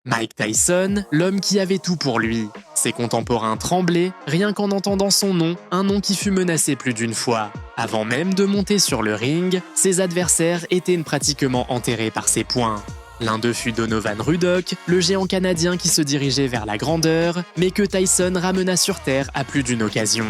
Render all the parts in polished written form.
Mike Tyson, l'homme qui avait tout pour lui. Ses contemporains tremblaient, rien qu'en entendant son nom, un nom qui fut menacé plus d'une fois. Avant même de monter sur le ring, ses adversaires étaient pratiquement enterrés par ses poings. L'un d'eux fut Donovan Ruddock, le géant canadien qui se dirigeait vers la grandeur, mais que Tyson ramena sur terre à plus d'une occasion.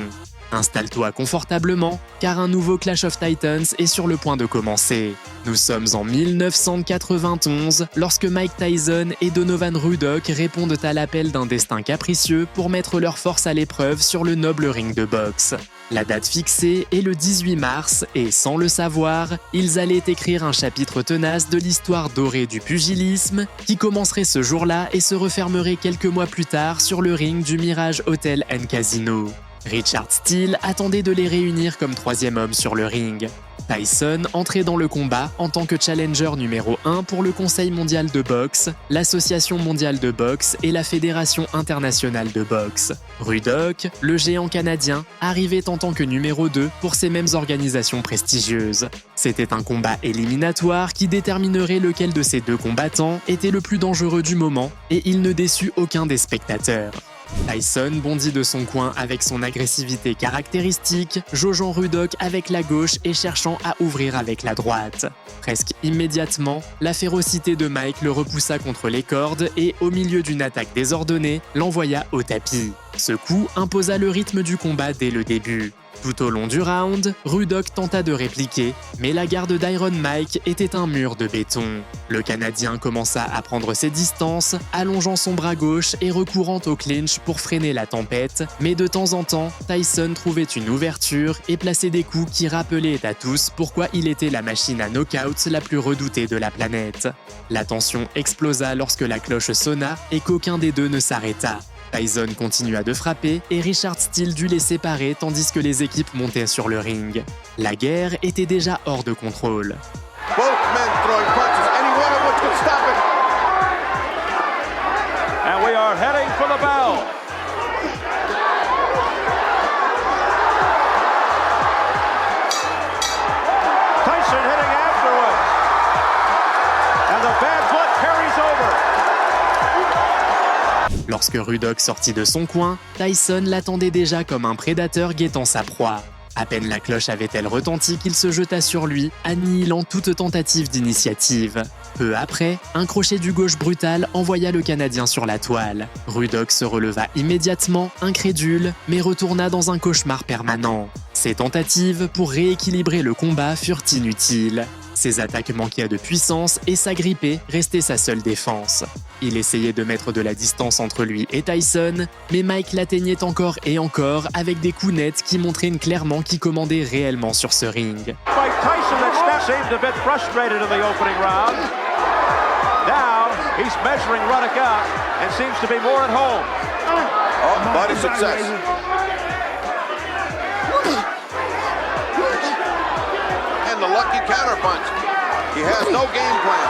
Installe-toi confortablement, car un nouveau Clash of Titans est sur le point de commencer. Nous sommes en 1991, lorsque Mike Tyson et Donovan Ruddock répondent à l'appel d'un destin capricieux pour mettre leur force à l'épreuve sur le noble ring de boxe. La date fixée est le 18 mars et, sans le savoir, ils allaient écrire un chapitre tenace de l'histoire dorée du pugilisme qui commencerait ce jour-là et se refermerait quelques mois plus tard sur le ring du Mirage Hotel & Casino. Richard Steele attendait de les réunir comme troisième homme sur le ring. Tyson entrait dans le combat en tant que challenger numéro 1 pour le Conseil mondial de boxe, l'Association mondiale de boxe et la Fédération internationale de boxe. Ruddock, le géant canadien, arrivait en tant que numéro 2 pour ces mêmes organisations prestigieuses. C'était un combat éliminatoire qui déterminerait lequel de ces deux combattants était le plus dangereux du moment et il ne déçut aucun des spectateurs. Tyson bondit de son coin avec son agressivité caractéristique, jaugeant Ruddock avec la gauche et cherchant à ouvrir avec la droite. Presque immédiatement, la férocité de Mike le repoussa contre les cordes et, au milieu d'une attaque désordonnée, l'envoya au tapis. Ce coup imposa le rythme du combat dès le début. Tout au long du round, Ruddock tenta de répliquer, mais la garde d'Iron Mike était un mur de béton. Le Canadien commença à prendre ses distances, allongeant son bras gauche et recourant au clinch pour freiner la tempête, mais de temps en temps, Tyson trouvait une ouverture et plaçait des coups qui rappelaient à tous pourquoi il était la machine à knock-out la plus redoutée de la planète. La tension explosa lorsque la cloche sonna et qu'aucun des deux ne s'arrêta. Tyson continua de frapper et Richard Steele dut les séparer tandis que les équipes montaient sur le ring. La guerre était déjà hors de contrôle. Both men throwing punches, any one of which could stop it. And we are heading for the bell. Tyson hitting afterwards. And the bad blood carries over. Lorsque Ruddock sortit de son coin, Tyson l'attendait déjà comme un prédateur guettant sa proie. À peine la cloche avait-elle retenti qu'il se jeta sur lui, annihilant toute tentative d'initiative. Peu après, un crochet du gauche brutal envoya le Canadien sur la toile. Ruddock se releva immédiatement, incrédule, mais retourna dans un cauchemar permanent. Ses tentatives pour rééquilibrer le combat furent inutiles. Ses attaques manquaient de puissance et s'agripper restait sa seule défense. Il essayait de mettre de la distance entre lui et Tyson, mais Mike l'atteignait encore et encore avec des coups nets qui montraient clairement qui commandait réellement sur ce ring. Mike Tyson that seemed a bit frustrated in the opening round. Now he's measuring Ruddock out and seems to be more at home. Oh, body success. And the lucky counterpunch. He has no game plan.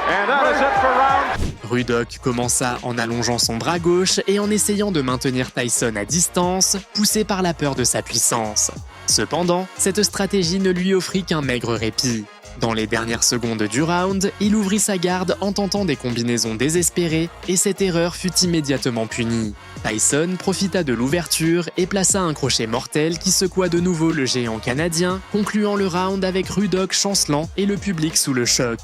And that is it for round. Ruddock commença en allongeant son bras gauche et en essayant de maintenir Tyson à distance, poussé par la peur de sa puissance. Cependant, cette stratégie ne lui offrit qu'un maigre répit. Dans les dernières secondes du round, il ouvrit sa garde en tentant des combinaisons désespérées et cette erreur fut immédiatement punie. Tyson profita de l'ouverture et plaça un crochet mortel qui secoua de nouveau le géant canadien, concluant le round avec Ruddock chancelant et le public sous le choc.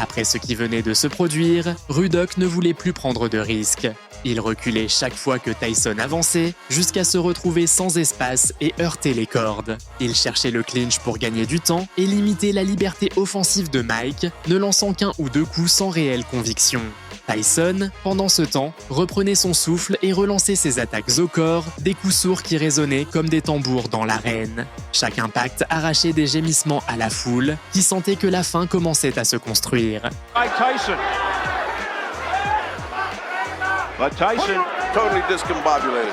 Après ce qui venait de se produire, Ruddock ne voulait plus prendre de risques. Il reculait chaque fois que Tyson avançait, jusqu'à se retrouver sans espace et heurter les cordes. Il cherchait le clinch pour gagner du temps et limiter la liberté offensive de Mike, ne lançant qu'un ou deux coups sans réelle conviction. Tyson, pendant ce temps, reprenait son souffle et relançait ses attaques au corps, des coups sourds qui résonnaient comme des tambours dans l'arène. Chaque impact arrachait des gémissements à la foule, qui sentait que la fin commençait à se construire. Mike Tyson. But Tyson Totally discombobulated.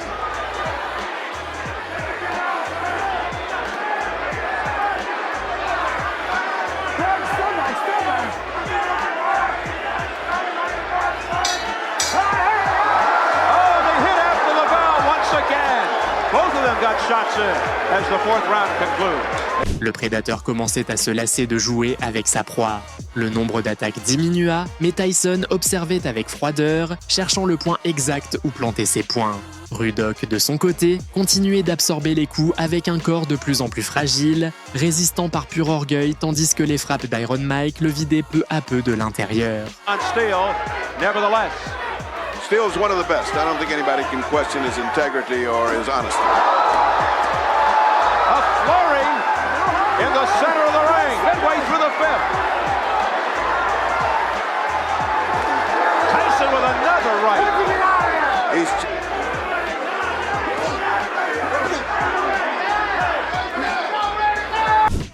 shots in as the fourth round concludes. Le prédateur commençait à se lasser de jouer avec sa proie. Le nombre d'attaques diminua, mais Tyson observait avec froideur, cherchant le point exact où planter ses poings. Ruddock, de son côté, continuait d'absorber les coups avec un corps de plus en plus fragile, résistant par pur orgueil tandis que les frappes d'Iron Mike le vidaient peu à peu de l'intérieur. On Steele, nevertheless. Steele's one of the best. I don't think anybody can question his integrity or his honesty. A flurry in the center of the ring, midway through the fifth. Tyson with another right. He's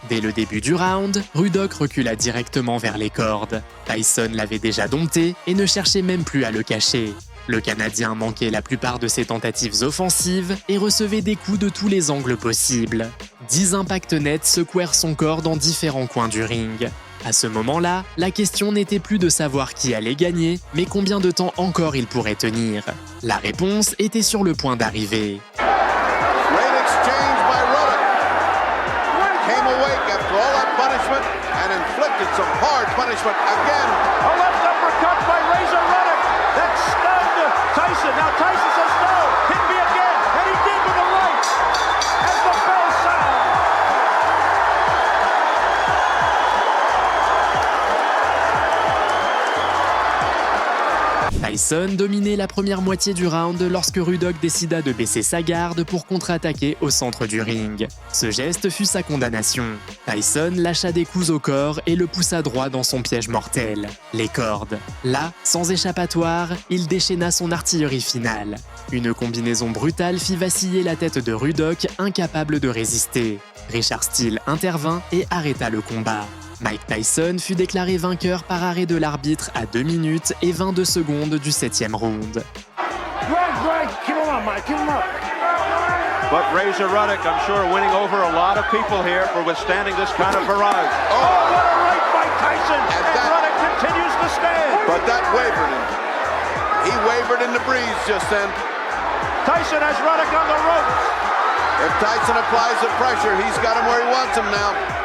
Dès le début du round, Ruddock recula directement vers les cordes. Tyson l'avait déjà dompté et ne cherchait même plus à le cacher. Le Canadien manquait la plupart de ses tentatives offensives et recevait des coups de tous les angles possibles. 10 impacts nets secouèrent son corps dans différents coins du ring. À ce moment-là, la question n'était plus de savoir qui allait gagner, mais combien de temps encore il pourrait tenir. La réponse était sur le point d'arriver. great exchange by Ruddock. Came awake after all that punishment and inflicted some hard punishment again. A left uppercut by Razor Ruddock. That stunned Tyson. Now Tyson says no. Hit me again. And he did with the right. As the bell sounds. Tyson dominait la première moitié du round lorsque Ruddock décida de baisser sa garde pour contre-attaquer au centre du ring. Ce geste fut sa condamnation. Tyson lâcha des coups au corps et le poussa droit dans son piège mortel, les cordes. Là, sans échappatoire, il déchaîna son artillerie finale. Une combinaison brutale fit vaciller la tête de Ruddock, incapable de résister. Richard Steele intervint et arrêta le combat. Mike Tyson fut déclaré vainqueur par arrêt de l'arbitre à 2 minutes et 22 secondes du 7e round. But Razor Ruddock, I'm sure, winning over a lot of people here for withstanding this kind of barrage. Oh, what a right by Tyson! And Ruddock continues to stand. But that wavered him. He wavered in the breeze just then. Tyson has Ruddock on the ropes. If Tyson applies the pressure, he's got him where he wants him now.